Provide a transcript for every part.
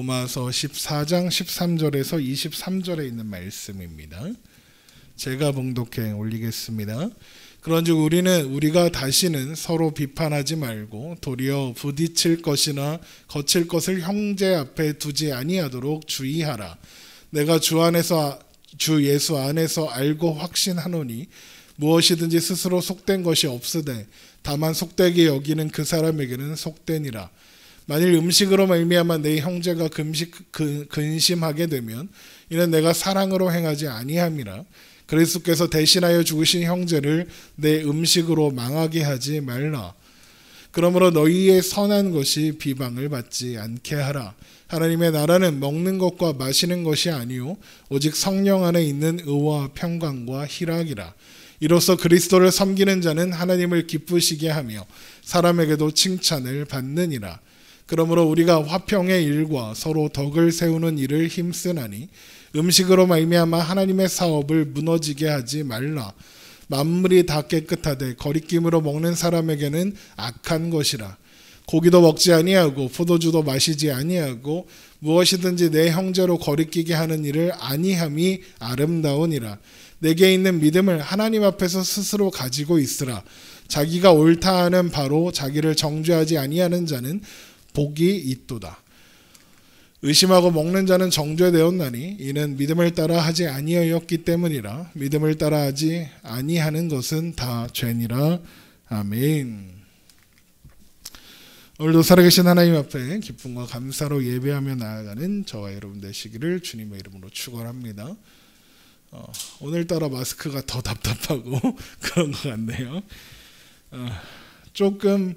로마서 14장 13절에서 23절에 있는 말씀입니다. 제가 봉독해 올리겠습니다. 그런즉 우리는 우리가 다시는 서로 비판하지 말고 도리어 부딪힐 것이나 거칠 것을 형제 앞에 두지 아니하도록 주의하라. 내가 주 예수 안에서 알고 확신하노니 무엇이든지 스스로 속된 것이 없으되 다만 속되게 여기는 그 사람에게는 속되니라. 만일 음식으로 말미암아 내 형제가 근심하게 되면 이는 내가 사랑으로 행하지 아니함이라. 그리스도께서 대신하여 죽으신 형제를 내 음식으로 망하게 하지 말라. 그러므로 너희의 선한 것이 비방을 받지 않게 하라. 하나님의 나라는 먹는 것과 마시는 것이 아니요 오직 성령 안에 있는 의와 평강과 희락이라. 이로써 그리스도를 섬기는 자는 하나님을 기쁘시게 하며 사람에게도 칭찬을 받느니라. 그러므로 우리가 화평의 일과 서로 덕을 세우는 일을 힘쓰나니 음식으로 말미암아 하나님의 사업을 무너지게 하지 말라. 만물이 다 깨끗하되 거리낌으로 먹는 사람에게는 악한 것이라. 고기도 먹지 아니하고 포도주도 마시지 아니하고 무엇이든지 내 형제로 거리끼게 하는 일을 아니함이 아름다우니라. 내게 있는 믿음을 하나님 앞에서 스스로 가지고 있으라. 자기가 옳다 하는 바로 자기를 정죄하지 아니하는 자는 복이 있도다. 의심하고 먹는 자는 정죄되었나니 이는 믿음을 따라 하지 아니하였기 때문이라. 믿음을 따라 하지 아니하는 것은 다 죄니라. 아멘. 오늘도 살아계신 하나님 앞에 기쁨과 감사로 예배하며 나아가는 저와 여러분 되시기를 주님의 이름으로 축원합니다. 오늘따라 마스크가 더 답답하고 그런 것 같네요. 조금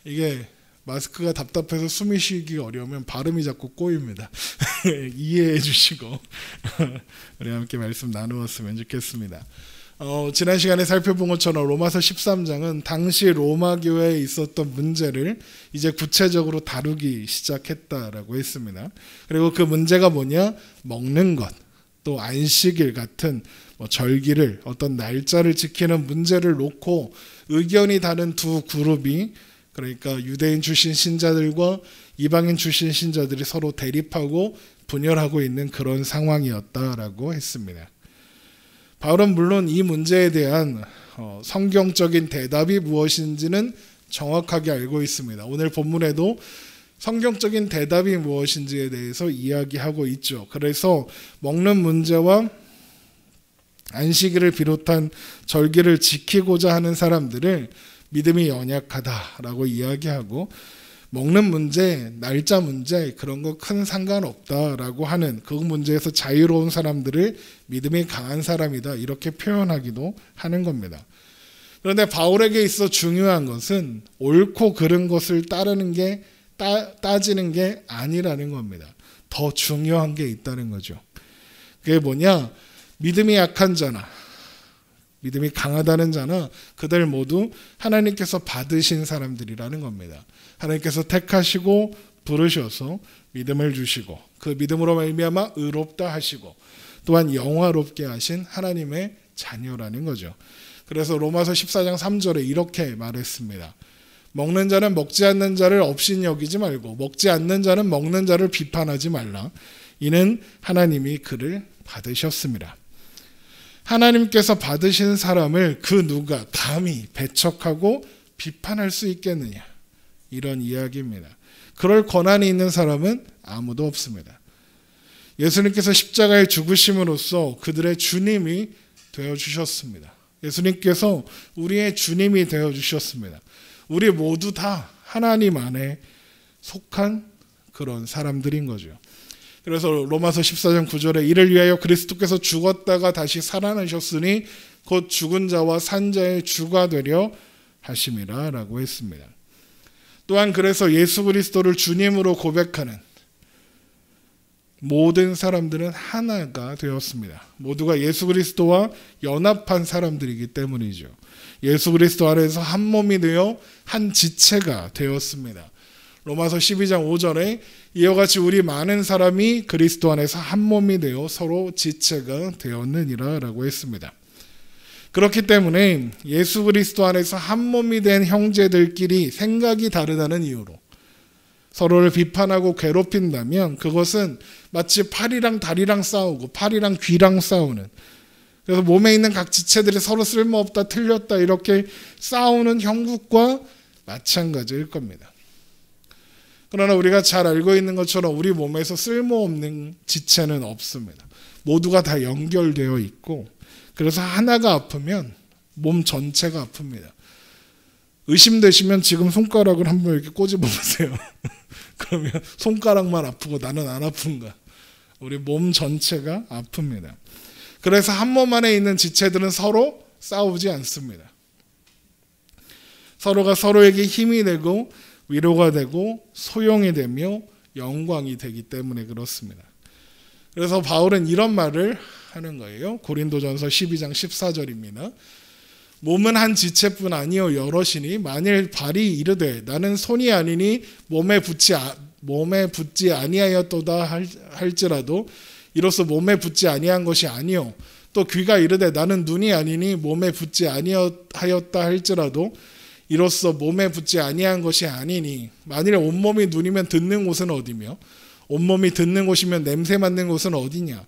이게 마스크가 답답해서 숨이 쉬기 어려우면 발음이 자꾸 꼬입니다. 이해해 주시고 우리 함께 말씀 나누었으면 좋겠습니다. 지난 시간에 살펴본 것처럼 로마서 13장은 당시 로마 교회에 있었던 문제를 이제 구체적으로 다루기 시작했다라고 했습니다. 그리고 그 문제가 뭐냐? 먹는 것, 또 안식일 같은 절기를 어떤 날짜를 지키는 문제를 놓고 의견이 다른 두 그룹이, 그러니까 유대인 출신 신자들과 이방인 출신 신자들이 서로 대립하고 분열하고 있는 그런 상황이었다라고 했습니다. 바울은 물론 이 문제에 대한 성경적인 대답이 무엇인지는 정확하게 알고 있습니다. 오늘 본문에도 성경적인 대답이 무엇인지에 대해서 이야기하고 있죠. 그래서 먹는 문제와 안식일을 비롯한 절기를 지키고자 하는 사람들을 믿음이 연약하다라고 이야기하고, 먹는 문제, 날짜 문제 그런 거 큰 상관없다라고 하는 그 문제에서 자유로운 사람들을 믿음이 강한 사람이다 이렇게 표현하기도 하는 겁니다. 그런데 바울에게 있어 중요한 것은 옳고 그른 것을 따지는 게 아니라는 겁니다. 더 중요한 게 있다는 거죠. 그게 뭐냐? 믿음이 약한 자나 믿음이 강하다는 자나 그들 모두 하나님께서 받으신 사람들이라는 겁니다. 하나님께서 택하시고 부르셔서 믿음을 주시고 그 믿음으로 말미암아 의롭다 하시고 또한 영화롭게 하신 하나님의 자녀라는 거죠. 그래서 로마서 14장 3절에 이렇게 말했습니다. 먹는 자는 먹지 않는 자를 업신 여기지 말고 먹지 않는 자는 먹는 자를 비판하지 말라. 이는 하나님이 그를 받으셨습니다. 하나님께서 받으신 사람을 그 누가 감히 배척하고 비판할 수 있겠느냐, 이런 이야기입니다. 그럴 권한이 있는 사람은 아무도 없습니다. 예수님께서 십자가에 죽으심으로써 그들의 주님이 되어주셨습니다. 예수님께서 우리의 주님이 되어주셨습니다. 우리 모두 다 하나님 안에 속한 그런 사람들인 거죠. 그래서 로마서 14장 9절에 이를 위하여 그리스도께서 죽었다가 다시 살아나셨으니 곧 죽은 자와 산 자의 주가 되려 하심이라 라고 했습니다. 또한 그래서 예수 그리스도를 주님으로 고백하는 모든 사람들은 하나가 되었습니다. 모두가 예수 그리스도와 연합한 사람들이기 때문이죠. 예수 그리스도 안에서 한 몸이 되어 한 지체가 되었습니다. 로마서 12장 5절에 이와 같이 우리 많은 사람이 그리스도 안에서 한 몸이 되어 서로 지체가 되었느니라 라고 했습니다. 그렇기 때문에 예수 그리스도 안에서 한 몸이 된 형제들끼리 생각이 다르다는 이유로 서로를 비판하고 괴롭힌다면 그것은 마치 팔이랑 다리랑 싸우고 팔이랑 귀랑 싸우는, 그래서 몸에 있는 각 지체들이 서로 쓸모없다, 틀렸다 이렇게 싸우는 형국과 마찬가지일 겁니다. 그러나 우리가 잘 알고 있는 것처럼 우리 몸에서 쓸모없는 지체는 없습니다. 모두가 다 연결되어 있고, 그래서 하나가 아프면 몸 전체가 아픕니다. 의심되시면 지금 손가락을 한번 이렇게 꼬집어 보세요. 그러면 손가락만 아프고 나는 안 아픈가? 우리 몸 전체가 아픕니다. 그래서 한 몸 안에 있는 지체들은 서로 싸우지 않습니다. 서로가 서로에게 힘이 되고 위로가 되고 소용이 되며 영광이 되기 때문에 그렇습니다. 그래서 바울은 이런 말을 하는 거예요. 고린도전서 12장 14절입니다. 몸은 한 지체뿐 아니요 여럿이니 만일 발이 이르되 나는 손이 아니니 몸에 붙지 아니하였도다 할지라도 이로써 몸에 붙지 아니한 것이 아니요, 또 귀가 이르되 나는 눈이 아니니 몸에 붙지 아니하였다 할지라도 이로써 몸에 붙지 아니한 것이 아니니, 만일 온몸이 눈이면 듣는 곳은 어디며 온몸이 듣는 곳이면 냄새 맡는 곳은 어디냐.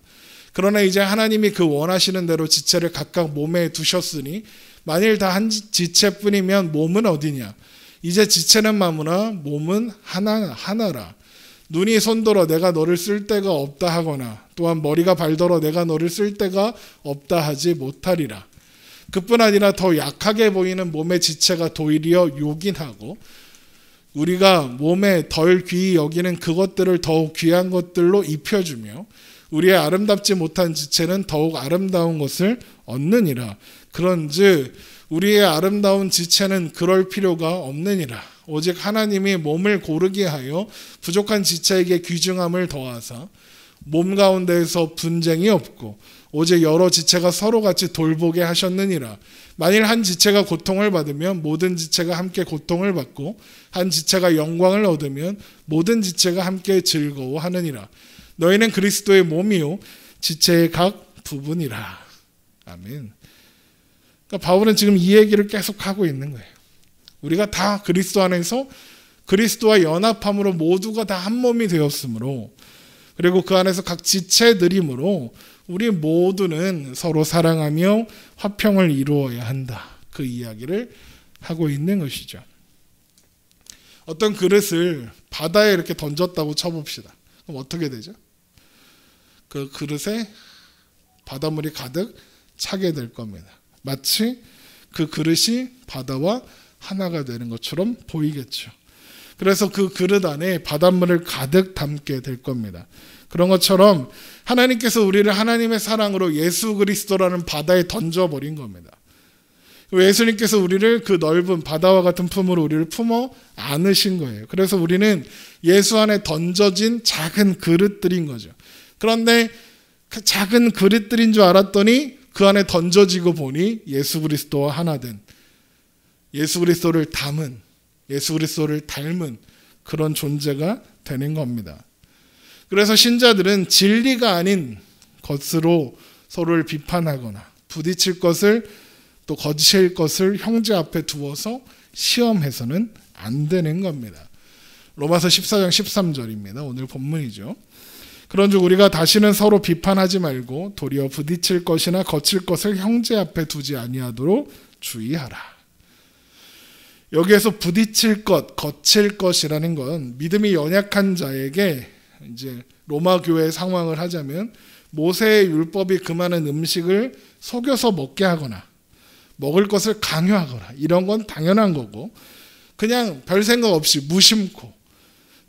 그러나 이제 하나님이 그 원하시는 대로 지체를 각각 몸에 두셨으니 만일 다 한 지체뿐이면 몸은 어디냐. 이제 지체는 마무나 몸은 하나라. 눈이 손들어 내가 너를 쓸 데가 없다 하거나 또한 머리가 발더러 내가 너를 쓸 데가 없다 하지 못하리라. 그뿐 아니라 더 약하게 보이는 몸의 지체가 도리어 요긴하고 우리가 몸에 덜 귀히 여기는 그것들을 더욱 귀한 것들로 입혀주며 우리의 아름답지 못한 지체는 더욱 아름다운 것을 얻느니라. 그런즉 우리의 아름다운 지체는 그럴 필요가 없느니라. 오직 하나님이 몸을 고르게 하여 부족한 지체에게 귀중함을 더하사 몸 가운데에서 분쟁이 없고 오직 여러 지체가 서로 같이 돌보게 하셨느니라. 만일 한 지체가 고통을 받으면 모든 지체가 함께 고통을 받고 한 지체가 영광을 얻으면 모든 지체가 함께 즐거워하느니라. 너희는 그리스도의 몸이요 지체의 각 부분이라. 아멘. 그러니까 바울은 지금 이 얘기를 계속 하고 있는 거예요. 우리가 다 그리스도 안에서 그리스도와 연합함으로 모두가 다 한 몸이 되었으므로, 그리고 그 안에서 각 지체들이므로 우리 모두는 서로 사랑하며 화평을 이루어야 한다. 그 이야기를 하고 있는 것이죠. 어떤 그릇을 바다에 이렇게 던졌다고 쳐봅시다. 그럼 어떻게 되죠? 그 그릇에 바닷물이 가득 차게 될 겁니다. 마치 그 그릇이 바다와 하나가 되는 것처럼 보이겠죠. 그래서 그 그릇 안에 바닷물을 가득 담게 될 겁니다. 그런 것처럼 하나님께서 우리를 하나님의 사랑으로 예수 그리스도라는 바다에 던져버린 겁니다. 예수님께서 우리를 그 넓은 바다와 같은 품으로 우리를 품어 안으신 거예요. 그래서 우리는 예수 안에 던져진 작은 그릇들인 거죠. 그런데 그 작은 그릇들인 줄 알았더니 그 안에 던져지고 보니 예수 그리스도와 하나 된, 예수 그리스도를 담은, 예수 그리스도를 닮은 그런 존재가 되는 겁니다. 그래서 신자들은 진리가 아닌 것으로 서로를 비판하거나 부딪힐 것을 또 거짓일 것을 형제 앞에 두어서 시험해서는 안 되는 겁니다. 로마서 14장 13절입니다. 오늘 본문이죠. 그런즉 우리가 다시는 서로 비판하지 말고 도리어 부딪힐 것이나 거칠 것을 형제 앞에 두지 아니하도록 주의하라. 여기에서 부딪힐 것, 거칠 것이라는 건 믿음이 연약한 자에게 이제 로마 교회의 상황을 하자면 모세의 율법이 금하는 음식을 속여서 먹게 하거나 먹을 것을 강요하거나 이런 건 당연한 거고, 그냥 별 생각 없이 무심코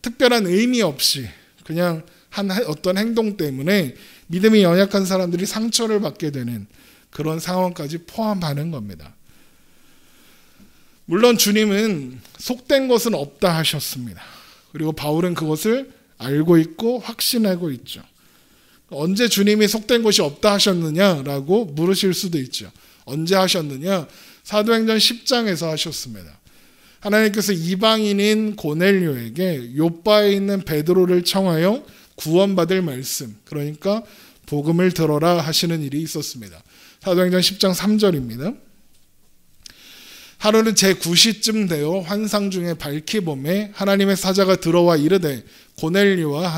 특별한 의미 없이 그냥 한 어떤 행동 때문에 믿음이 연약한 사람들이 상처를 받게 되는 그런 상황까지 포함하는 겁니다. 물론 주님은 속된 것은 없다 하셨습니다. 그리고 바울은 그것을 알고 있고 확신하고 있죠. 언제 주님이 속된 것이 없다 하셨느냐라고 물으실 수도 있죠. 언제 하셨느냐? 사도행전 10장에서 하셨습니다. 하나님께서 이방인인 고넬료에게 욥바에 있는 베드로를 청하여 구원받을 말씀, 그러니까 복음을 들어라 하시는 일이 있었습니다. 사도행전 10장 3절입니다. 하루는 제9시쯤 되어 환상 중에 밝히 봄에 하나님의 사자가 들어와 이르되 고넬료야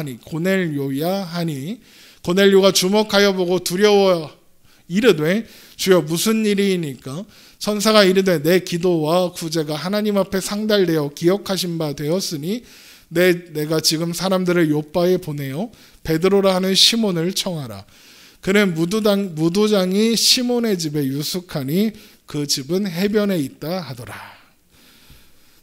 하니 고넬료가 주목하여 보고 두려워 이르되 주여 무슨 일이니까 천사가 이르되 내 기도와 구제가 하나님 앞에 상달되어 기억하신 바 되었으니 내가 지금 사람들을 요빠에 보내어 베드로라 하는 시몬을 청하라. 그는 무도장이 시몬의 집에 유숙하니 그 집은 해변에 있다 하더라.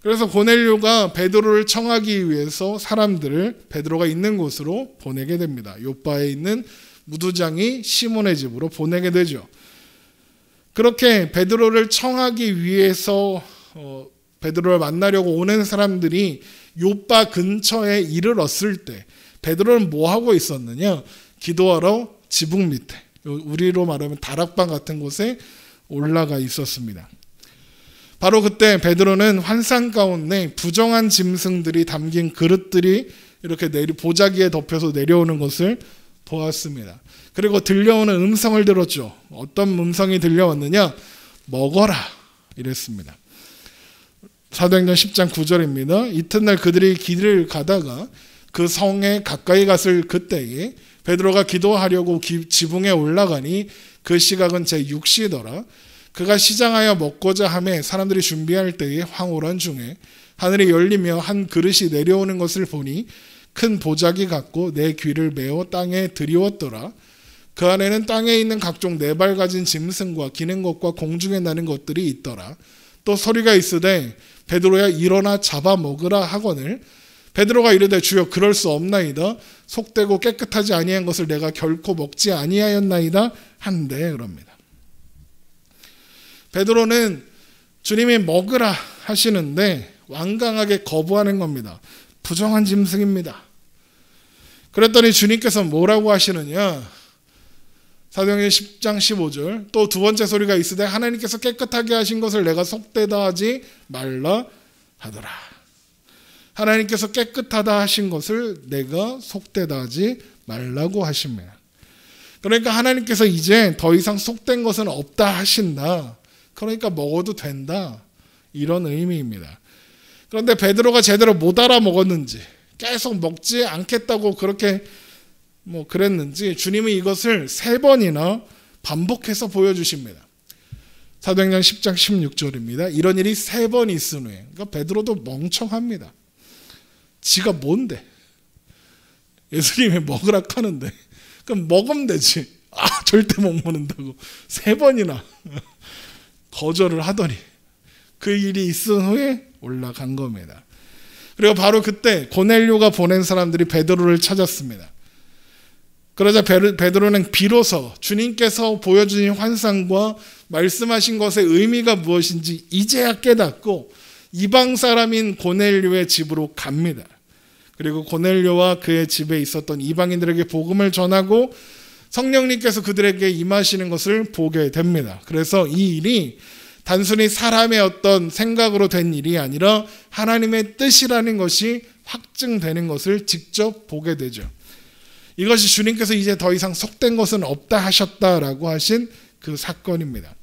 그래서 고넬료가 베드로를 청하기 위해서 사람들을 베드로가 있는 곳으로 보내게 됩니다. 요빠에 있는 무도장이 시몬의 집으로 보내게 되죠. 그렇게 베드로를 청하기 위해서 베드로를 만나려고 오는 사람들이 요빠 근처에 이르렀을 때 베드로는 뭐 하고 있었느냐? 기도하러 지붕 밑에, 우리로 말하면 다락방 같은 곳에 올라가 있었습니다. 바로 그때 베드로는 환상 가운데 부정한 짐승들이 담긴 그릇들이 이렇게 보자기에 덮여서 내려오는 것을 보았습니다. 그리고 들려오는 음성을 들었죠. 어떤 음성이 들려왔느냐? 먹어라 이랬습니다. 사도행전 10장 9절입니다. 이튿날 그들이 길을 가다가 그 성에 가까이 갔을 그때에 베드로가 기도하려고 지붕에 올라가니 그 시각은 제6시더라. 그가 시장하여 먹고자 하매 사람들이 준비할 때에 황홀한 중에 하늘이 열리며 한 그릇이 내려오는 것을 보니 큰 보자기 같고 내 귀를 메어 땅에 들이웠더라. 그 안에는 땅에 있는 각종 네 발 가진 짐승과 기는 것과 공중에 나는 것들이 있더라. 또 소리가 있으되 베드로야 일어나 잡아 먹으라 하거늘 베드로가 이르되 주여 그럴 수 없나이다. 속되고 깨끗하지 아니한 것을 내가 결코 먹지 아니하였나이다 한데 그럽니다. 베드로는 주님이 먹으라 하시는데 완강하게 거부하는 겁니다. 부정한 짐승입니다. 그랬더니 주님께서 뭐라고 하시느냐? 사도행전 10장 15절 또 두 번째 소리가 있으되 하나님께서 깨끗하게 하신 것을 내가 속되다 하지 말라 하더라. 하나님께서 깨끗하다 하신 것을 내가 속되다 하지 말라고 하십니다. 그러니까 하나님께서 이제 더 이상 속된 것은 없다 하신다. 그러니까 먹어도 된다. 이런 의미입니다. 그런데 베드로가 제대로 못 알아먹었는지 계속 먹지 않겠다고 그렇게 그랬는지 주님이 이것을 3번이나 반복해서 보여주십니다. 사도행전 10장 16절입니다. 이런 일이 3번 있은 후에 그러니까 베드로도 멍청합니다. 지가 뭔데? 예수님이 먹으라 하는데 그럼 먹으면 되지. 절대 못 먹는다고 3번이나 거절을 하더니 그 일이 있은 후에 올라간 겁니다. 그리고 바로 그때 고넬료가 보낸 사람들이 베드로를 찾았습니다. 그러자 베드로는 비로소 주님께서 보여주신 환상과 말씀하신 것의 의미가 무엇인지 이제야 깨닫고 이방 사람인 고넬료의 집으로 갑니다. 그리고 고넬료와 그의 집에 있었던 이방인들에게 복음을 전하고 성령님께서 그들에게 임하시는 것을 보게 됩니다. 그래서 이 일이 단순히 사람의 어떤 생각으로 된 일이 아니라 하나님의 뜻이라는 것이 확증되는 것을 직접 보게 되죠. 이것이 주님께서 이제 더 이상 속된 것은 없다 하셨다라고 하신 그 사건입니다.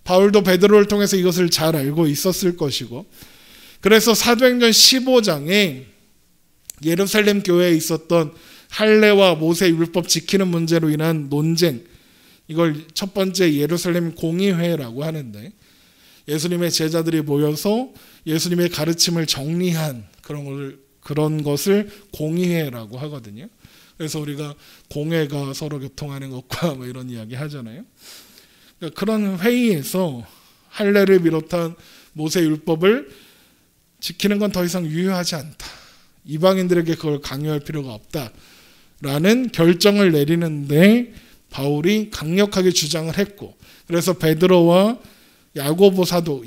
바울도 베드로를 통해서 이것을 잘 알고 있었을 것이고 그래서 사도행전 15장에 예루살렘 교회에 있었던 할례와 모세 율법 지키는 문제로 인한 논쟁, 이걸 첫 번째 예루살렘 공의회라고 하는데 예수님의 제자들이 모여서 예수님의 가르침을 정리한 그런 것을 공의회라고 하거든요. 그래서 우리가 공회가 서로 교통하는 것과 이런 이야기 하잖아요. 그러니까 그런 회의에서 할례를 비롯한 모세 율법을 지키는 건 더 이상 유효하지 않다. 이방인들에게 그걸 강요할 필요가 없다라는 결정을 내리는데 바울이 강력하게 주장을 했고 그래서 베드로와 야고보 사도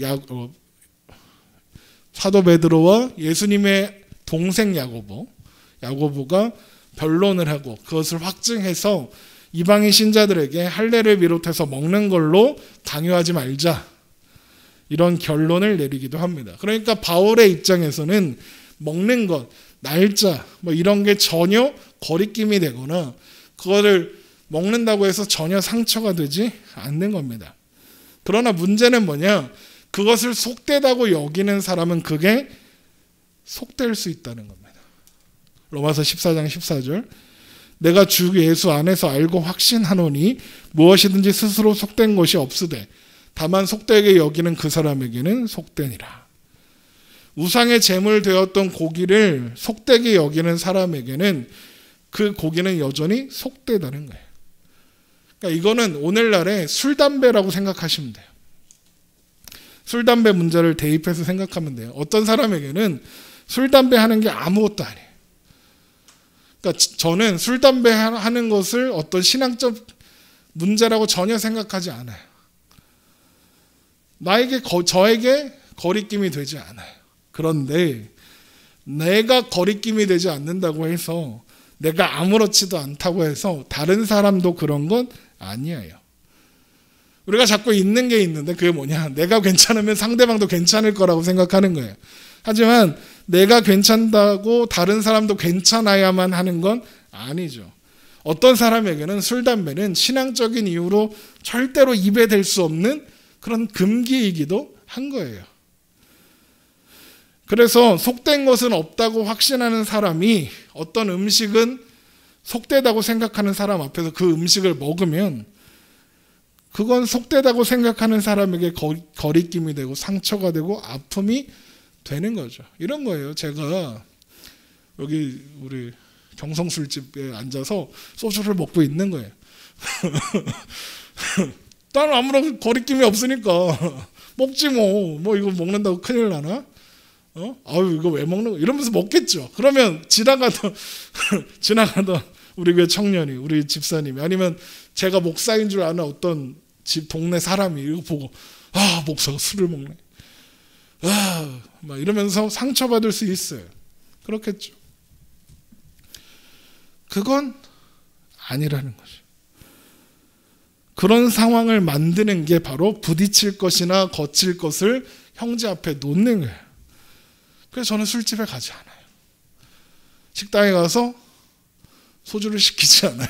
베드로와 예수님의 동생 야고보가 변론을 하고 그것을 확증해서 이방인 신자들에게 할례를 비롯해서 먹는 걸로 강요하지 말자 이런 결론을 내리기도 합니다. 그러니까 바울의 입장에서는 먹는 것, 날짜 이런 게 전혀 거리낌이 되거나 그거를 먹는다고 해서 전혀 상처가 되지 않는 겁니다. 그러나 문제는 뭐냐? 그것을 속되다고 여기는 사람은 그게 속될 수 있다는 겁니다. 로마서 14장 14절 내가 주 예수 안에서 알고 확신하노니 무엇이든지 스스로 속된 것이 없으되 다만 속되게 여기는 그 사람에게는 속되니라. 우상의 제물 되었던 고기를 속되게 여기는 사람에게는 그 고기는 여전히 속되다는 거예요. 그러니까 이거는 오늘날의 술, 담배라고 생각하시면 돼요. 술, 담배 문제를 대입해서 생각하면 돼요. 어떤 사람에게는 술, 담배 하는 게 아무것도 아니에요. 그러니까 저는 술, 담배 하는 것을 어떤 신앙적 문제라고 전혀 생각하지 않아요. 저에게 거리낌이 되지 않아요. 그런데 내가 거리낌이 되지 않는다고 해서 내가 아무렇지도 않다고 해서 다른 사람도 그런 건 아니에요. 우리가 자꾸 있는 게 있는데 그게 뭐냐? 내가 괜찮으면 상대방도 괜찮을 거라고 생각하는 거예요. 하지만 내가 괜찮다고 다른 사람도 괜찮아야만 하는 건 아니죠. 어떤 사람에게는 술, 담배는 신앙적인 이유로 절대로 입에 댈 수 없는 그런 금기이기도 한 거예요. 그래서 속된 것은 없다고 확신하는 사람이 어떤 음식은 속되다고 생각하는 사람 앞에서 그 음식을 먹으면 그건 속되다고 생각하는 사람에게 거리낌이 되고 상처가 되고 아픔이 되는 거죠. 이런 거예요. 제가 여기 우리 경성술집에 앉아서 소주를 먹고 있는 거예요. 나는 아무런 거리낌이 없으니까 먹지 뭐 이거 먹는다고 큰일 나나? 아유 이거 왜 먹는 거? 이러면서 먹겠죠. 그러면 지나가던 우리 교회 청년이, 우리 집사님이, 아니면 제가 목사인 줄 아는 어떤 집 동네 사람이 이거 보고 목사가 술을 먹네. 막 이러면서 상처받을 수 있어요. 그렇겠죠. 그건 아니라는 거죠. 그런 상황을 만드는 게 바로 부딪힐 것이나 거칠 것을 형제 앞에 놓는 거예요. 그래서 저는 술집에 가지 않아요. 식당에 가서 소주를 시키지 않아요.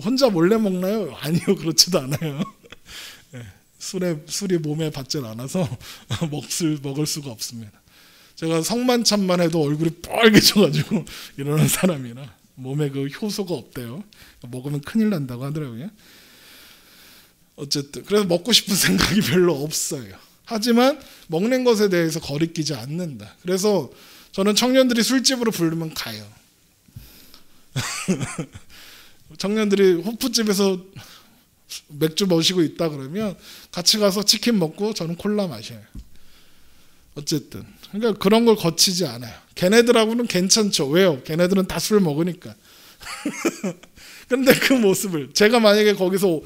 혼자 몰래 먹나요? 아니요, 그렇지도 않아요. 술이 몸에 받질 않아서 먹을 수가 없습니다. 제가 성만찬만 해도 얼굴이 빨개져가지고 이러는 사람이라 몸에 그 효소가 없대요. 먹으면 큰일 난다고 하더라고요. 어쨌든 그래서 먹고 싶은 생각이 별로 없어요. 하지만 먹는 것에 대해서 거리끼지 않는다. 그래서 저는 청년들이 술집으로 부르면 가요. 청년들이 호프집에서 맥주 마시고 있다 그러면 같이 가서 치킨 먹고 저는 콜라 마셔요. 어쨌든 그러니까 그런 걸 거치지 않아요. 걔네들하고는 괜찮죠. 왜요? 걔네들은 다 술 먹으니까. 그런데 그 모습을 제가 만약에 거기서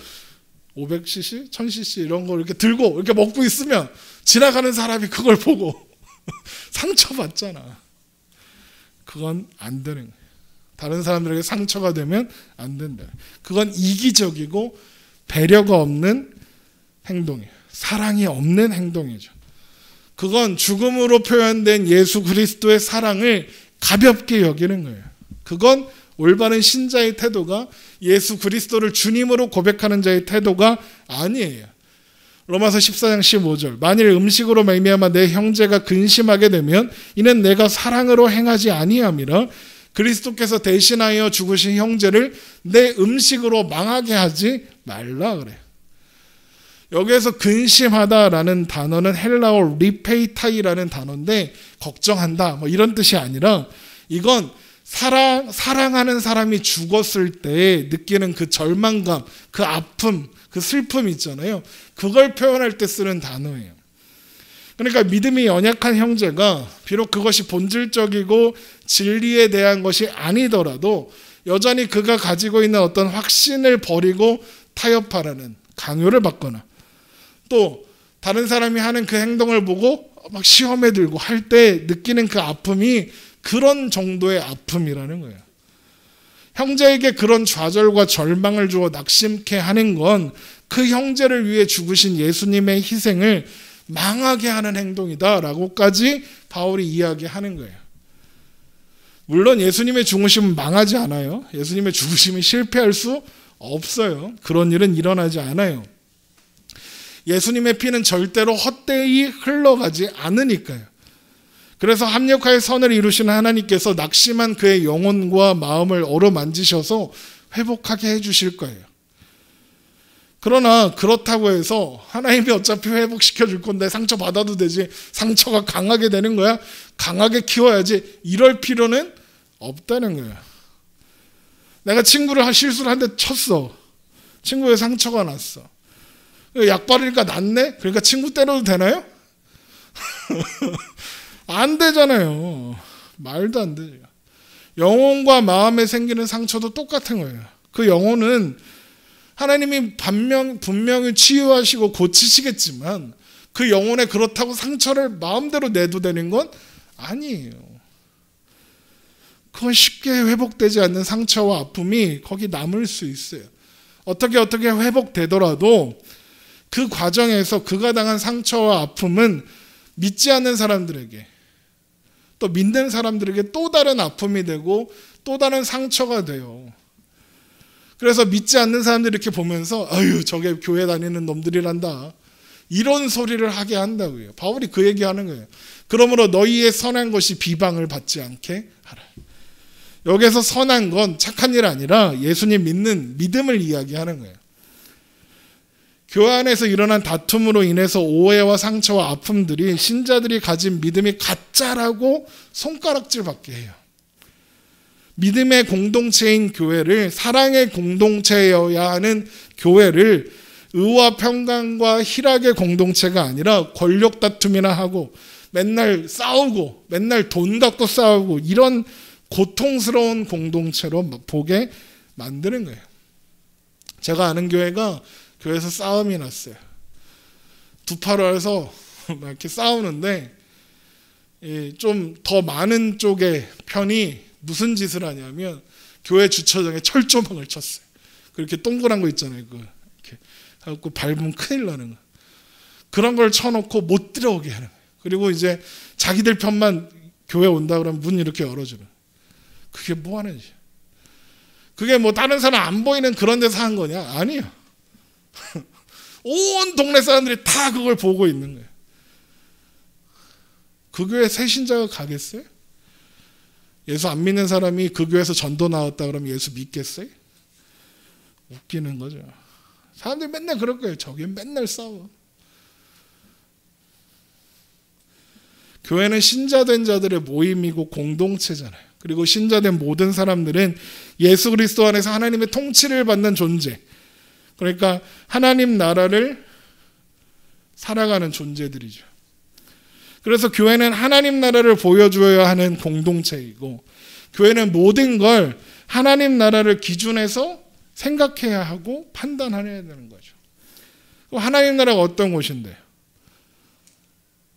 500cc, 1000cc 이런 걸 이렇게 들고 이렇게 먹고 있으면 지나가는 사람이 그걸 보고 상처받잖아. 그건 안 되는 거예요. 다른 사람들에게 상처가 되면 안 된다. 그건 이기적이고 배려가 없는 행동이에요. 사랑이 없는 행동이죠. 그건 죽음으로 표현된 예수 그리스도의 사랑을 가볍게 여기는 거예요. 그건 올바른 신자의 태도가 예수 그리스도를 주님으로 고백하는 자의 태도가 아니에요. 로마서 14장 15절 만일 음식으로 말미암아 내 형제가 근심하게 되면 이는 내가 사랑으로 행하지 아니함이라 그리스도께서 대신하여 죽으신 형제를 내 음식으로 망하게 하지 말라 그래요. 여기에서 근심하다라는 단어는 헬라어 리페이타이라는 단어인데 걱정한다 뭐 이런 뜻이 아니라 이건 사랑하는 사람이 죽었을 때 느끼는 그 절망감, 그 아픔, 그 슬픔 있잖아요. 그걸 표현할 때 쓰는 단어예요. 그러니까 믿음이 연약한 형제가 비록 그것이 본질적이고 진리에 대한 것이 아니더라도 여전히 그가 가지고 있는 어떤 확신을 버리고 타협하라는 강요를 받거나 또 다른 사람이 하는 그 행동을 보고 막 시험에 들고 할 때 느끼는 그 아픔이 그런 정도의 아픔이라는 거예요. 형제에게 그런 좌절과 절망을 주어 낙심케 하는 건 그 형제를 위해 죽으신 예수님의 희생을 망하게 하는 행동이다라고까지 바울이 이야기하는 거예요. 물론 예수님의 죽으심은 망하지 않아요. 예수님의 죽으심이 실패할 수 없어요. 그런 일은 일어나지 않아요. 예수님의 피는 절대로 헛되이 흘러가지 않으니까요. 그래서 합력하여 선을 이루시는 하나님께서 낙심한 그의 영혼과 마음을 어루만지셔서 회복하게 해주실 거예요. 그러나 그렇다고 해서 하나님이 어차피 회복시켜 줄 건데 상처받아도 되지, 상처가 강하게 되는 거야, 강하게 키워야지, 이럴 필요는 없다는 거예요. 내가 친구를 실수를 한 대 쳤어. 친구의 상처가 났어. 약 바르니까 낫네? 그러니까 친구 때려도 되나요? 안 되잖아요. 말도 안 되죠. 영혼과 마음에 생기는 상처도 똑같은 거예요. 그 영혼은 하나님이 분명히 치유하시고 고치시겠지만 그 영혼에 그렇다고 상처를 마음대로 내도 되는 건 아니에요. 그건 쉽게 회복되지 않는 상처와 아픔이 거기 남을 수 있어요. 어떻게 회복되더라도 그 과정에서 그가 당한 상처와 아픔은 믿지 않는 사람들에게, 또 믿는 사람들에게 또 다른 아픔이 되고 또 다른 상처가 돼요. 그래서 믿지 않는 사람들이 이렇게 보면서 아유 저게 교회 다니는 놈들이란다, 이런 소리를 하게 한다고요. 바울이 그 얘기하는 거예요. 그러므로 너희의 선한 것이 비방을 받지 않게 하라. 여기서 선한 건 착한 일 아니라 예수님 믿는 믿음을 이야기하는 거예요. 교회 안에서 일어난 다툼으로 인해서 오해와 상처와 아픔들이 신자들이 가진 믿음이 가짜라고 손가락질 받게 해요. 믿음의 공동체인 교회를, 사랑의 공동체여야 하는 교회를 의와 평강과 희락의 공동체가 아니라 권력 다툼이나 하고 맨날 싸우고 맨날 돈 갖고 싸우고 이런 고통스러운 공동체로 보게 만드는 거예요. 제가 아는 교회가 교회에서 싸움이 났어요. 두 파로 해서 이렇게 싸우는데 좀 더 많은 쪽의 편이 무슨 짓을 하냐면 교회 주차장에 철조망을 쳤어요. 그렇게 동그란 거 있잖아요. 이렇게 해갖고 밟으면 큰일 나는 거. 그런 걸 쳐놓고 못 들어오게 하는 거예요. 그리고 이제 자기들 편만 교회 온다 그러면 문 이렇게 열어주는. 그게 뭐 하는 짓이야? 그게 뭐 다른 사람 안 보이는 그런 데서 한 거냐? 아니에요. 온 동네 사람들이 다 그걸 보고 있는 거예요. 그 교회 새 신자가 가겠어요? 예수 안 믿는 사람이 그 교회에서 전도 나왔다 그러면 예수 믿겠어요? 웃기는 거죠. 사람들이 맨날 그럴 거예요. 저기 맨날 싸워. 교회는 신자된 자들의 모임이고 공동체잖아요. 그리고 신자된 모든 사람들은 예수 그리스도 안에서 하나님의 통치를 받는 존재, 그러니까 하나님 나라를 살아가는 존재들이죠. 그래서 교회는 하나님 나라를 보여줘야 하는 공동체이고, 교회는 모든 걸 하나님 나라를 기준해서 생각해야 하고 판단해야 되는 거죠. 하나님 나라가 어떤 곳인데요?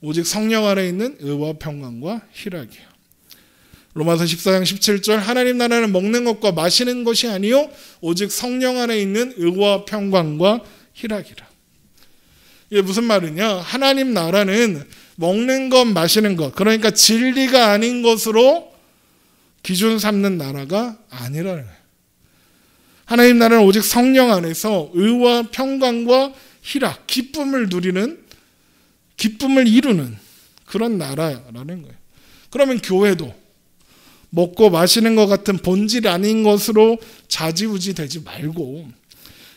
오직 성령 안에 있는 의와 평강과 희락이에요. 로마서 14장 17절 하나님 나라는 먹는 것과 마시는 것이 아니요 오직 성령 안에 있는 의와 평강과 희락이라. 이게 무슨 말이냐? 하나님 나라는 먹는 것 마시는 것, 그러니까 진리가 아닌 것으로 기준 삼는 나라가 아니라는 거예요. 하나님 나라는 오직 성령 안에서 의와 평강과 희락, 기쁨을 이루는 그런 나라라는 거예요. 그러면 교회도 먹고 마시는 것 같은 본질 아닌 것으로 좌지우지 되지 말고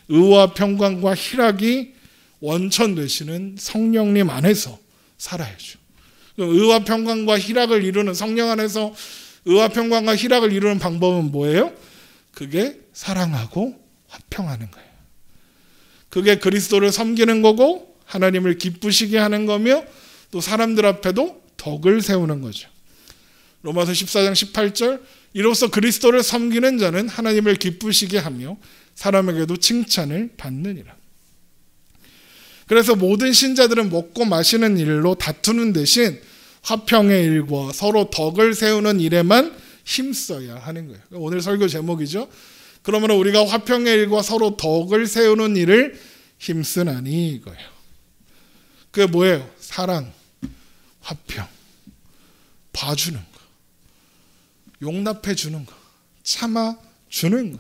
의와 평강과 희락이 원천 되시는 성령님 안에서 살아야죠. 의와 평강과 희락을 이루는, 성령 안에서 의와 평강과 희락을 이루는 방법은 뭐예요? 그게 사랑하고 화평하는 거예요. 그게 그리스도를 섬기는 거고 하나님을 기쁘시게 하는 거며 또 사람들 앞에도 덕을 세우는 거죠. 로마서 14장 18절 이로써 그리스도를 섬기는 자는 하나님을 기쁘시게 하며 사람에게도 칭찬을 받느니라. 그래서 모든 신자들은 먹고 마시는 일로 다투는 대신 화평의 일과 서로 덕을 세우는 일에만 힘써야 하는 거예요. 오늘 설교 제목이죠. 그러므로 우리가 화평의 일과 서로 덕을 세우는 일을 힘쓰나니 이거예요. 그게 뭐예요? 사랑, 화평, 봐주는 거, 용납해 주는 거, 참아 주는 거,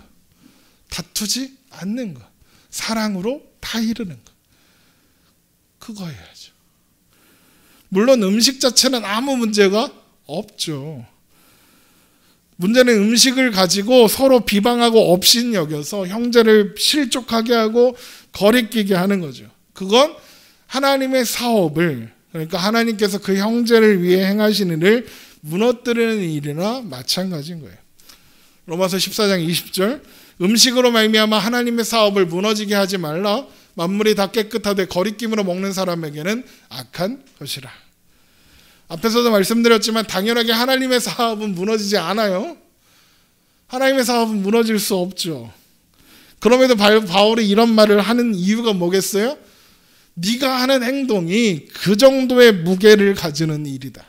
다투지 않는 거, 사랑으로 다 이루는 거. 그거 해야죠. 물론 음식 자체는 아무 문제가 없죠. 문제는 음식을 가지고 서로 비방하고 업신여겨서 형제를 실족하게 하고 거리끼게 하는 거죠. 그건 하나님의 사업을, 그러니까 하나님께서 그 형제를 위해 행하시는 일을 무너뜨리는 일이나 마찬가지인 거예요. 로마서 14장 20절, 음식으로 말미암아 하나님의 사업을 무너지게 하지 말라. 만물이 다 깨끗하되 거리낌으로 먹는 사람에게는 악한 것이라. 앞에서도 말씀드렸지만 당연하게 하나님의 사업은 무너지지 않아요. 하나님의 사업은 무너질 수 없죠. 그럼에도 바울이 이런 말을 하는 이유가 뭐겠어요? 네가 하는 행동이 그 정도의 무게를 가지는 일이다.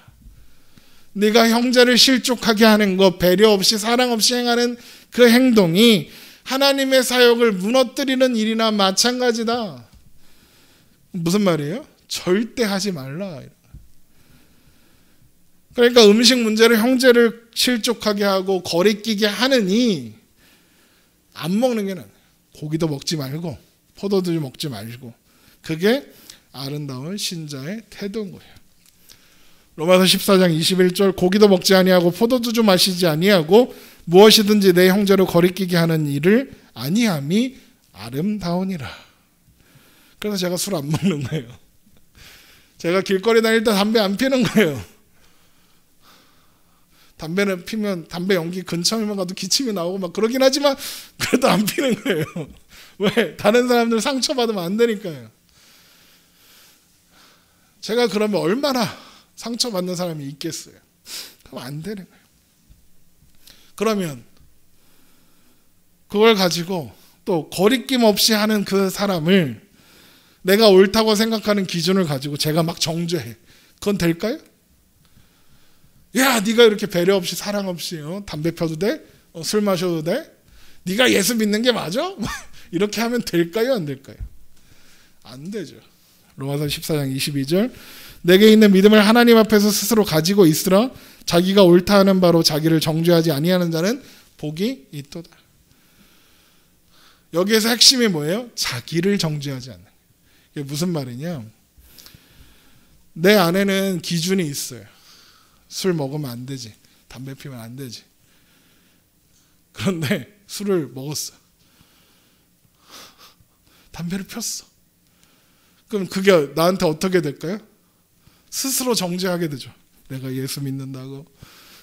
네가 형제를 실족하게 하는 것, 배려 없이 사랑 없이 행하는 그 행동이 하나님의 사역을 무너뜨리는 일이나 마찬가지다. 무슨 말이에요? 절대 하지 말라. 그러니까 음식 문제로 형제를 실족하게 하고 거리끼게 하느니 안 먹는 게 나아요. 고기도 먹지 말고 포도도 먹지 말고. 그게 아름다운 신자의 태도인 거예요. 로마서 14장 21절, 고기도 먹지 아니하고 포도주도 마시지 아니하고 무엇이든지 내 형제로 거리끼게 하는 일을 아니함이 아름다우니라. 그래서 제가 술 안 먹는 거예요. 제가 길거리 다닐 때 담배 안 피는 거예요. 담배는 피면 담배 연기 근처에만 가도 기침이 나오고 막 그러긴 하지만 그래도 안 피는 거예요. 왜? 다른 사람들 상처받으면 안 되니까요. 제가 그러면 얼마나 상처받는 사람이 있겠어요. 그럼 안 되는 거예요. 그러면 그걸 가지고 또 거리낌 없이 하는 그 사람을 내가 옳다고 생각하는 기준을 가지고 제가 막 정죄해. 그건 될까요? 야, 네가 이렇게 배려 없이 사랑 없이 담배 펴도 돼? 술 마셔도 돼? 네가 예수 믿는 게 맞아? 이렇게 하면 될까요? 안 될까요? 안 되죠. 로마서 14장 22절, 내게 있는 믿음을 하나님 앞에서 스스로 가지고 있으라. 자기가 옳다 하는 바로 자기를 정죄하지 아니하는 자는 복이 있도다. 여기에서 핵심이 뭐예요? 자기를 정죄하지 않는. 이게 무슨 말이냐? 내 안에는 기준이 있어요. 술 먹으면 안 되지. 담배 피면 안 되지. 그런데 술을 먹었어. 담배를 폈어. 그럼 그게 나한테 어떻게 될까요? 스스로 정죄하게 되죠. 내가 예수 믿는다고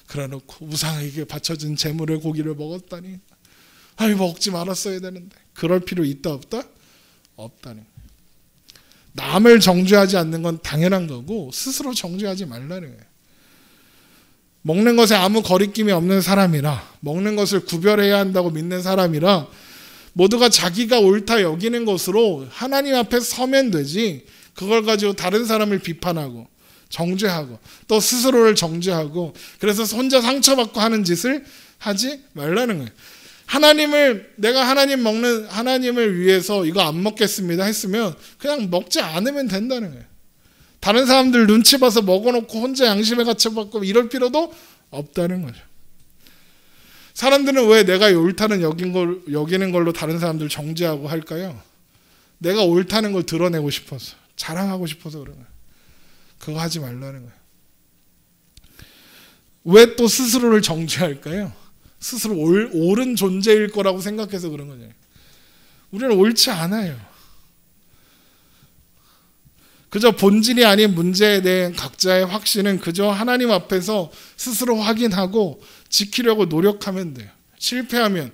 그래놓고 우상에게 바쳐진 제물의 고기를 먹었다니. 아니 먹지 말았어야 되는데. 그럴 필요 있다 없다? 없다는 거예요. 남을 정죄하지 않는 건 당연한 거고 스스로 정죄하지 말라는 거예요. 먹는 것에 아무 거리낌이 없는 사람이라, 먹는 것을 구별해야 한다고 믿는 사람이라 모두가 자기가 옳다 여기는 것으로 하나님 앞에 서면 되지, 그걸 가지고 다른 사람을 비판하고 정죄하고 또 스스로를 정죄하고 그래서 혼자 상처받고 하는 짓을 하지 말라는 거예요. 내가 하나님을 위해서 이거 안 먹겠습니다 했으면 그냥 먹지 않으면 된다는 거예요. 다른 사람들 눈치 봐서 먹어놓고 혼자 양심에 갇혀받고 이럴 필요도 없다는 거죠. 사람들은 왜 내가 옳다는 여기는 걸로 다른 사람들 정죄하고 할까요? 내가 옳다는 걸 드러내고 싶어서, 자랑하고 싶어서 그런 거예요. 그거 하지 말라는 거예요. 왜 또 스스로를 정죄할까요? 스스로 옳은 존재일 거라고 생각해서 그런 거죠. 우리는 옳지 않아요. 그저 본질이 아닌 문제에 대한 각자의 확신은 그저 하나님 앞에서 스스로 확인하고 지키려고 노력하면 돼요. 실패하면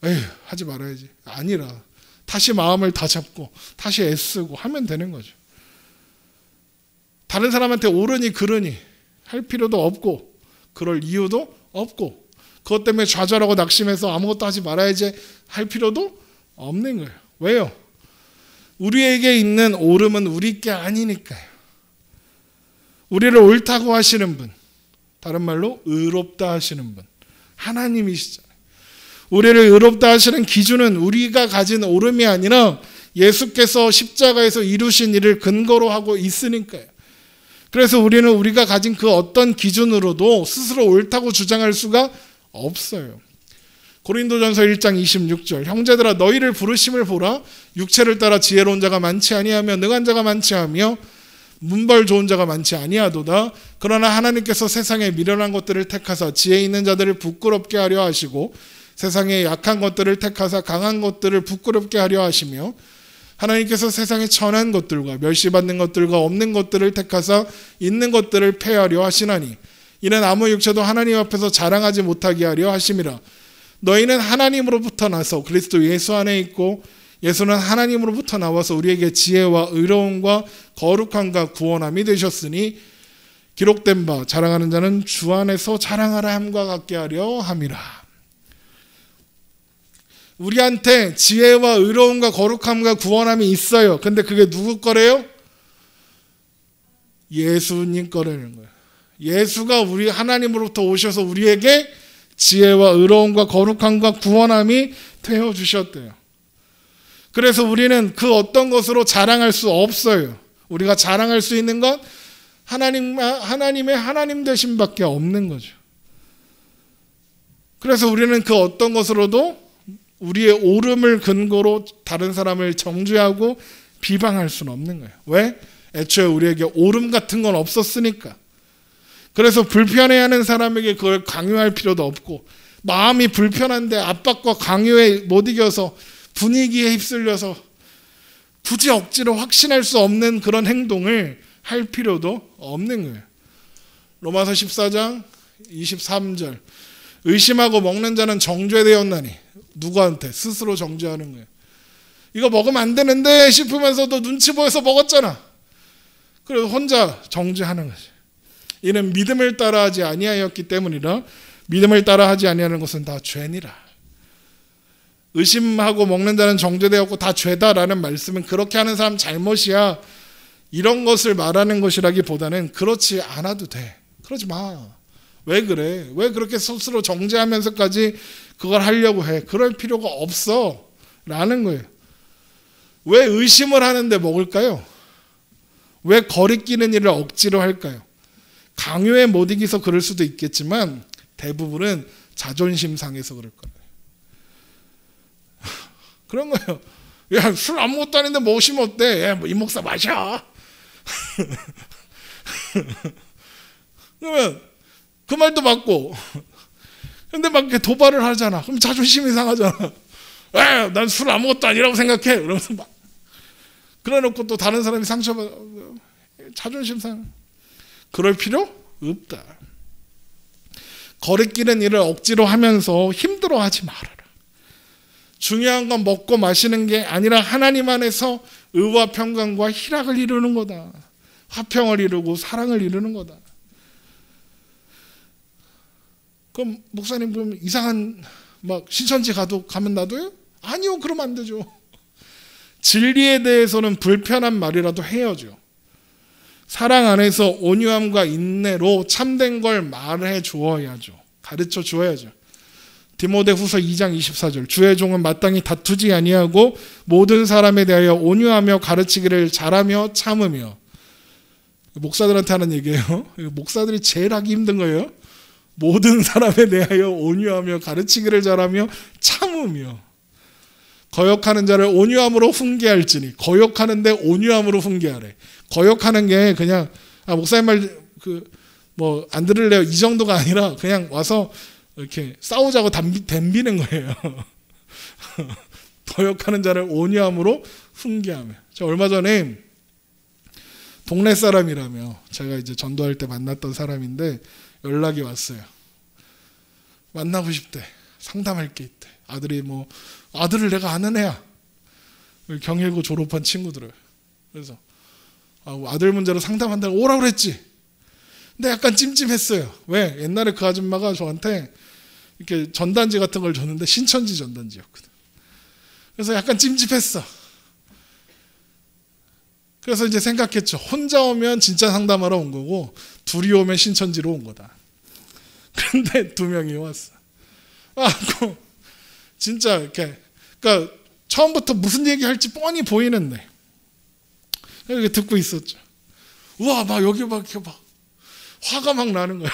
에휴 하지 말아야지. 아니라 다시 마음을 다잡고 다시 애쓰고 하면 되는 거죠. 다른 사람한테 옳으니 그르니 할 필요도 없고 그럴 이유도 없고 그것 때문에 좌절하고 낙심해서 아무것도 하지 말아야지 할 필요도 없는 거예요. 왜요? 우리에게 있는 옳음은 우리 게 아니니까요. 우리를 옳다고 하시는 분, 다른 말로 의롭다 하시는 분, 하나님이시잖아요. 우리를 의롭다 하시는 기준은 우리가 가진 옳음이 아니라 예수께서 십자가에서 이루신 일을 근거로 하고 있으니까요. 그래서 우리는 우리가 가진 그 어떤 기준으로도 스스로 옳다고 주장할 수가 없어요. 고린도전서 1장 26절 형제들아 너희를 부르심을 보라 육체를 따라 지혜로운 자가 많지 아니하며 능한 자가 많지 하며 문벌 좋은 자가 많지 아니하도다. 그러나 하나님께서 세상에 미련한 것들을 택하사 지혜 있는 자들을 부끄럽게 하려 하시고 세상에 약한 것들을 택하사 강한 것들을 부끄럽게 하려 하시며 하나님께서 세상에 천한 것들과 멸시받는 것들과 없는 것들을 택하사 있는 것들을 폐하려 하시나니 이는 아무 육체도 하나님 앞에서 자랑하지 못하게 하려 하심이라. 너희는 하나님으로부터 나서 그리스도 예수 안에 있고 예수는 하나님으로부터 나와서 우리에게 지혜와 의로움과 거룩함과 구원함이 되셨으니 기록된 바 자랑하는 자는 주 안에서 자랑하라 함과 같게 하려 함이라. 우리한테 지혜와 의로움과 거룩함과 구원함이 있어요. 근데 그게 누구 거래요? 예수님 거라는 거예요. 예수가 우리 하나님으로부터 오셔서 우리에게 지혜와 의로움과 거룩함과 구원함이 되어 주셨대요. 그래서 우리는 그 어떤 것으로 자랑할 수 없어요. 우리가 자랑할 수 있는 건 하나님의 하나님 되심밖에 없는 거죠. 그래서 우리는 그 어떤 것으로도 우리의 옳음을 근거로 다른 사람을 정죄하고 비방할 수는 없는 거예요. 왜? 애초에 우리에게 옳음 같은 건 없었으니까. 그래서 불편해하는 사람에게 그걸 강요할 필요도 없고 마음이 불편한데 압박과 강요에 못 이겨서 분위기에 휩쓸려서 굳이 억지로 확신할 수 없는 그런 행동을 할 필요도 없는 거예요. 로마서 14장 23절 의심하고 먹는 자는 정죄되었나니 누구한테? 스스로 정죄하는 거예요. 이거 먹으면 안 되는데 싶으면서도 눈치 보여서 먹었잖아. 그래서 혼자 정죄하는 거지. 이는 믿음을 따라하지 아니하였기 때문이라. 믿음을 따라하지 아니하는 것은 다 죄니라. 의심하고 먹는 자는 정죄되었고 다 죄다라는 말씀은 그렇게 하는 사람 잘못이야 이런 것을 말하는 것이라기보다는 그렇지 않아도 돼. 그러지 마. 왜 그래? 왜 그렇게 스스로 정죄하면서까지 그걸 하려고 해? 그럴 필요가 없어 라는 거예요. 왜 의심을 하는데 먹을까요? 왜 거리끼는 일을 억지로 할까요? 강요에 못 이기서 그럴 수도 있겠지만 대부분은 자존심 상해서 그럴 거예요. 그런 거예요. 야, 술 아무것도 아닌데 먹으시면 어때? 야, 이 목사 마셔. 그러면 그 말도 맞고 근데 막 이렇게 도발을 하잖아. 그럼 자존심이 상하잖아. 야, 난 술 아무것도 아니라고 생각해. 그러면서 막 그래놓고 또 다른 사람이 상처받아. 자존심 상. 그럴 필요 없다. 거리끼는 일을 억지로 하면서 힘들어하지 말아라. 중요한 건 먹고 마시는 게 아니라 하나님 안에서 의와 평강과 희락을 이루는 거다. 화평을 이루고 사랑을 이루는 거다. 그럼 목사님 그럼 이상한 막 신천지 가면 놔둬요? 아니요, 그러면 안 되죠. 진리에 대해서는 불편한 말이라도 해야죠. 사랑 안에서 온유함과 인내로 참된 걸 말해 주어야죠. 가르쳐 주어야죠. 디모데후서 2장 24절 주의 종은 마땅히 다투지 아니하고 모든 사람에 대하여 온유하며 가르치기를 잘하며 참으며. 목사들한테 하는 얘기예요. 목사들이 제일 하기 힘든 거예요. 모든 사람에 대하여 온유하며 가르치기를 잘하며 참으며. 거역하는 자를 온유함으로 훈계할지니. 거역하는데 온유함으로 훈계하래. 거역하는 게 그냥 목사님 말 뭐 안 들을래요 이 정도가 아니라 그냥 와서 이렇게 싸우자고 덤비는 거예요. 거역하는 자를 온유함으로 훈계하며. 저 얼마 전에 동네 사람이라며 제가 이제 전도할 때 만났던 사람인데 연락이 왔어요. 만나고 싶대. 상담할 게 있대. 아들을 내가 아는 애야. 경일고 졸업한 친구들을. 그래서 아들 문제로 상담한다고 오라고 그랬지. 근데 약간 찜찜했어요. 왜? 옛날에 그 아줌마가 저한테 이렇게 전단지 같은 걸 줬는데 신천지 전단지였거든. 그래서 약간 찜찜했어. 그래서 이제 생각했죠. 혼자 오면 진짜 상담하러 온 거고 둘이 오면 신천지로 온 거다. 그런데 두 명이 왔어. 진짜 이렇게 그러니까 처음부터 무슨 얘기할지 뻔히 보이는데 이렇게 듣고 있었죠. 우와, 막 여기 막 이렇게 막 화가 막 나는 거야.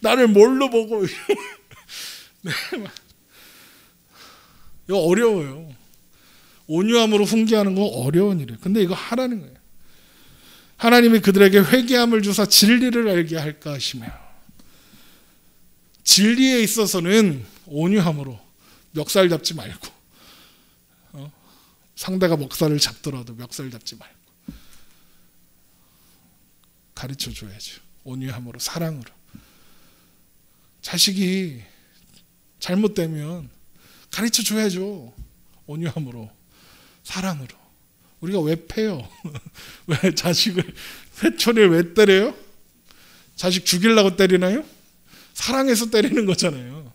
나를 뭘로 보고. 네, 이거 어려워요. 온유함으로 훈계하는 거 어려운 일이에요. 근데 이거 하라는 거예요. 하나님이 그들에게 회개함을 주사 진리를 알게 할까 하시며, 진리에 있어서는 온유함으로 멱살 잡지 말고, 상대가 먹살을 잡더라도 멱살 잡지 말고 가르쳐 줘야죠. 온유함으로, 사랑으로. 자식이 잘못되면 가르쳐 줘야죠. 온유함으로, 사랑으로. 우리가 왜 패요? 왜 자식을, 회초리를 왜 때려요? 자식 죽이려고 때리나요? 사랑해서 때리는 거잖아요.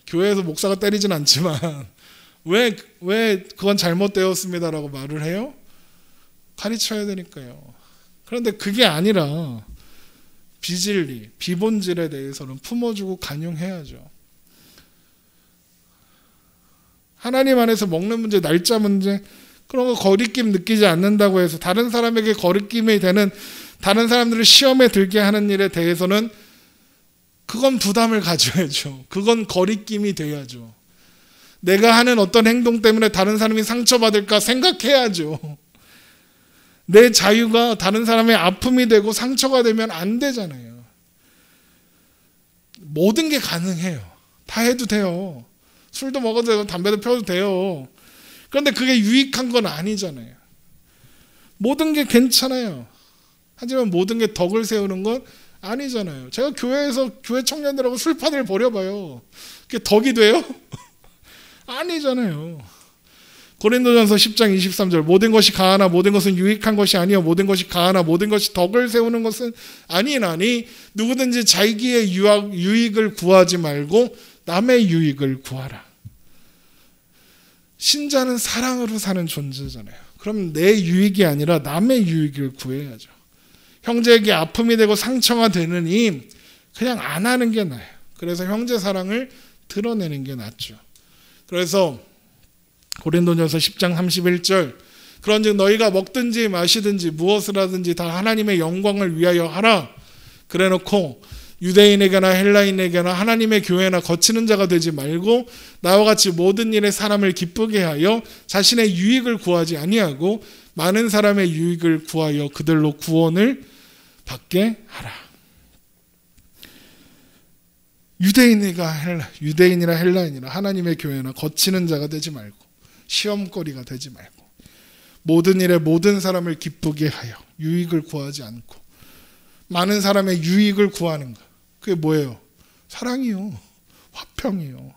교회에서 목사가 때리진 않지만 왜 그건 잘못되었습니다라고 말을 해요? 가르쳐야 되니까요. 그런데 그게 아니라 비진리, 비본질에 대해서는 품어주고 간용해야죠. 하나님 안에서 먹는 문제, 날짜 문제, 그런 거 거리낌 느끼지 않는다고 해서 다른 사람에게 거리낌이 되는, 다른 사람들을 시험에 들게 하는 일에 대해서는 그건 부담을 가져야죠. 그건 거리낌이 돼야죠. 내가 하는 어떤 행동 때문에 다른 사람이 상처받을까 생각해야죠. 내 자유가 다른 사람의 아픔이 되고 상처가 되면 안 되잖아요. 모든 게 가능해요. 다 해도 돼요. 술도 먹어도 되고 담배도 피워도 돼요. 그런데 그게 유익한 건 아니잖아요. 모든 게 괜찮아요. 하지만 모든 게 덕을 세우는 건 아니잖아요. 제가 교회에서 교회 청년들하고 술판을 벌여봐요. 그게 덕이 돼요? 아니잖아요. 고린도전서 10장 23절, 모든 것이 가하나 모든 것은 유익한 것이 아니요 모든 것이 가하나 모든 것이 덕을 세우는 것은 아니나니 누구든지 자기의 유익을 구하지 말고 남의 유익을 구하라. 신자는 사랑으로 사는 존재잖아요. 그럼 내 유익이 아니라 남의 유익을 구해야죠. 형제에게 아픔이 되고 상처가 되느니 그냥 안 하는 게 나아요. 그래서 형제 사랑을 드러내는 게 낫죠. 그래서 고린도전서 10장 31절, 그런즉 너희가 먹든지 마시든지 무엇을 하든지 다 하나님의 영광을 위하여 하라. 그래놓고 유대인에게나 헬라인에게나 하나님의 교회나 거치는 자가 되지 말고 나와 같이 모든 일에 사람을 기쁘게 하여 자신의 유익을 구하지 아니하고 많은 사람의 유익을 구하여 그들로 구원을 받게 하라. 유대인이나 헬라인이나 하나님의 교회나 거치는 자가 되지 말고 시험거리가 되지 말고 모든 일에 모든 사람을 기쁘게 하여 유익을 구하지 않고 많은 사람의 유익을 구하는 것. 그게 뭐예요? 사랑이요. 화평이요.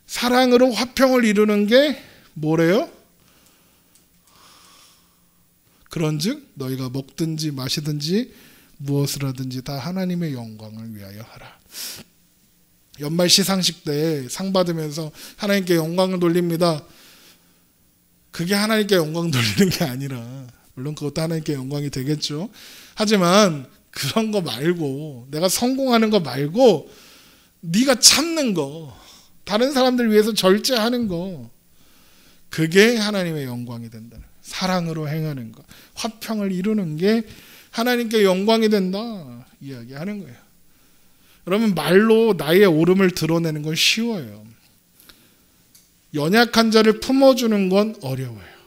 사랑으로 화평을 이루는 게 뭐래요? 그런즉 너희가 먹든지 마시든지 무엇을 하든지 다 하나님의 영광을 위하여 하라. 연말 시상식 때 상 받으면서 하나님께 영광을 돌립니다. 그게 하나님께 영광 돌리는 게 아니라, 물론 그것도 하나님께 영광이 되겠죠. 하지만 그런 거 말고, 내가 성공하는 거 말고 네가 참는 거, 다른 사람들 위해서 절제하는 거, 그게 하나님의 영광이 된다는 거예요. 사랑으로 행하는 것, 화평을 이루는 게 하나님께 영광이 된다 이야기하는 거예요. 여러분, 말로 나의 옳음을 드러내는 건 쉬워요. 연약한 자를 품어주는 건 어려워요.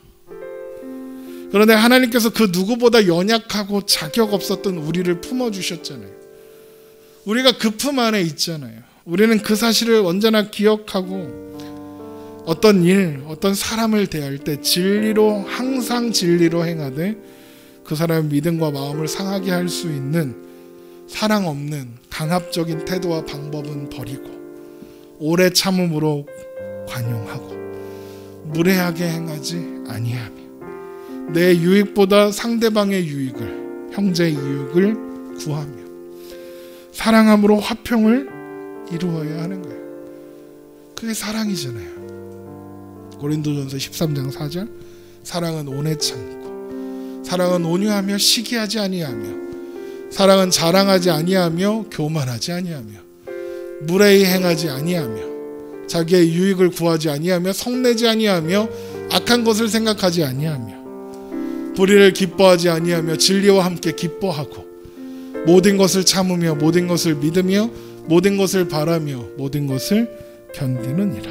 그런데 하나님께서 그 누구보다 연약하고 자격 없었던 우리를 품어주셨잖아요. 우리가 그 품 안에 있잖아요. 우리는 그 사실을 언제나 기억하고 어떤 일, 어떤 사람을 대할 때 진리로, 항상 진리로 행하되 그 사람의 믿음과 마음을 상하게 할 수 있는 사랑 없는 강압적인 태도와 방법은 버리고 오래 참음으로 관용하고 무례하게 행하지 아니하며 내 유익보다 상대방의 유익을, 형제의 유익을 구하며 사랑함으로 화평을 이루어야 하는 거예요. 그게 사랑이잖아요. 고린도전서 13장 4절, 사랑은 오래 참고 사랑은 온유하며 시기하지 아니하며 사랑은 자랑하지 아니하며 교만하지 아니하며 무례히 행하지 아니하며 자기의 유익을 구하지 아니하며 성내지 아니하며 악한 것을 생각하지 아니하며 불의를 기뻐하지 아니하며 진리와 함께 기뻐하고 모든 것을 참으며 모든 것을 믿으며 모든 것을 바라며 모든 것을 견디느니라.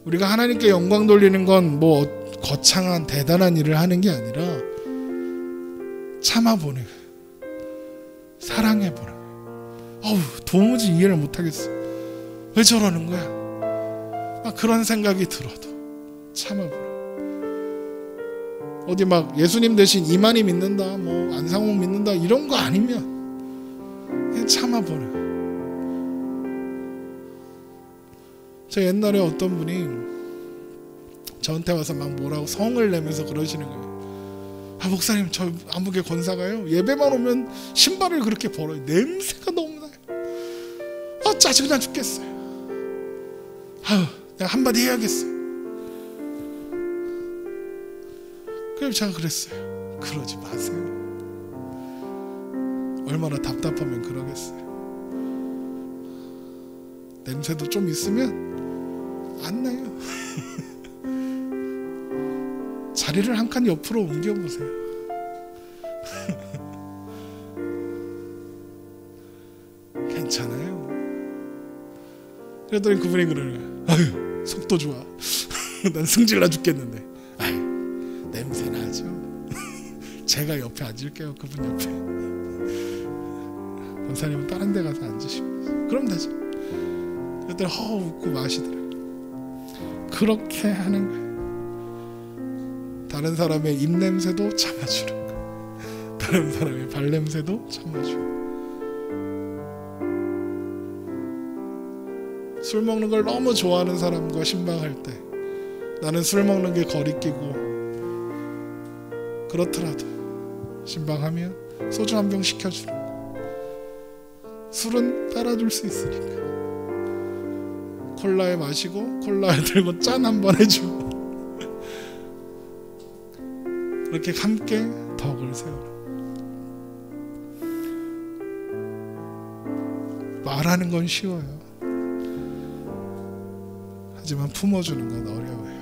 우리가 하나님께 영광 돌리는 건 뭐 거창한 대단한 일을 하는 게 아니라 참아보는 거예요. 사랑해보는 거예요. 도무지 이해를 못하겠어. 왜 저러는 거야? 그런 생각이 들어도 참아보는 거예요. 어디 막 예수님 대신 이만희 믿는다, 뭐 안상홍 믿는다 이런 거 아니면 그냥 참아보는 거예요. 저 옛날에 어떤 분이 저한테 와서 막 뭐라고 성을 내면서 그러시는 거예요. 목사님, 저 아무개 권사가요, 예배만 오면 신발을 그렇게 벌어요. 냄새가 너무 나요. 짜증나 죽겠어요. 내가 한마디 해야겠어요. 그럼 제가 그랬어요. 그러지 마세요. 얼마나 답답하면 그러겠어요. 냄새도 좀 있으면 안 나요. 자리를 한 칸 옆으로 옮겨보세요. 괜찮아요. 그랬더니 그분이 그러는 거예요. 속도 좋아. 난 승질나 죽겠는데. 냄새 나죠. 제가 옆에 앉을게요. 그분 옆에. 권사님은 다른 데 가서 앉으시면 그럼 되죠. 그랬더니 웃고 마시더라고요. 그렇게 하는 거예요. 다른 사람의 입냄새도 참아주는 거예요. 다른 사람의 발냄새도 참아주고. 술 먹는 걸 너무 좋아하는 사람과 신방할 때 나는 술 먹는 게 거리끼고 그렇더라도 신방하면 소주 한 병 시켜주는 거예요. 술은 따라줄 수 있으니까. 콜라에 마시고 콜라에 들고 짠 한번 해주고 그렇게 함께 덕을 세우라. 말하는 건 쉬워요. 하지만 품어주는 건 어려워요.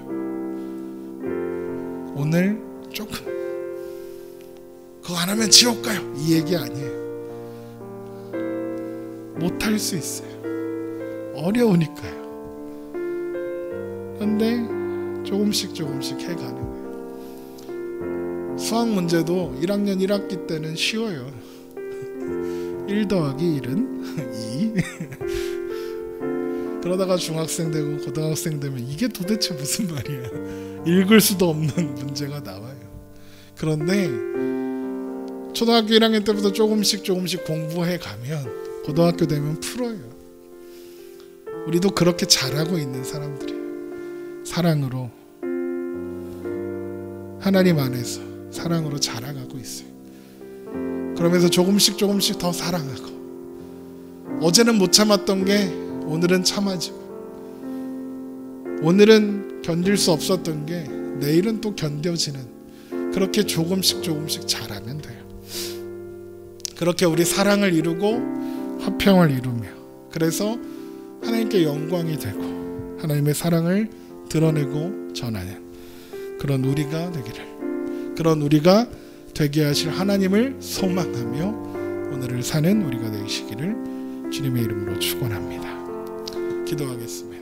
오늘 조금 그거 안 하면 지옥 가요 이 얘기 아니에요. 못할 수 있어요. 어려우니까요. 그런데 조금씩 해가는 거예요. 수학 문제도 1학년 1학기 때는 쉬워요. 1 더하기 1은 2. 그러다가 중학생 되고 고등학생 되면 이게 도대체 무슨 말이야. 읽을 수도 없는 문제가 나와요. 그런데 초등학교 1학년 때부터 조금씩 공부해 가면 고등학교 되면 풀어요. 우리도 그렇게 잘하고 있는 사람들이에요. 사랑으로, 하나님 안에서 사랑으로 자라가고 있어요. 그러면서 조금씩 더 사랑하고, 어제는 못 참았던 게 오늘은 참아지고, 오늘은 견딜 수 없었던 게 내일은 또 견뎌지는, 그렇게 조금씩 자라면 돼요. 그렇게 우리 사랑을 이루고 화평을 이루며, 그래서 하나님께 영광이 되고 하나님의 사랑을 드러내고 전하는 그런 우리가 되기를, 그런 우리가 되게 하실 하나님을 소망하며 오늘을 사는 우리가 되시기를 주님의 이름으로 축원합니다. 기도하겠습니다.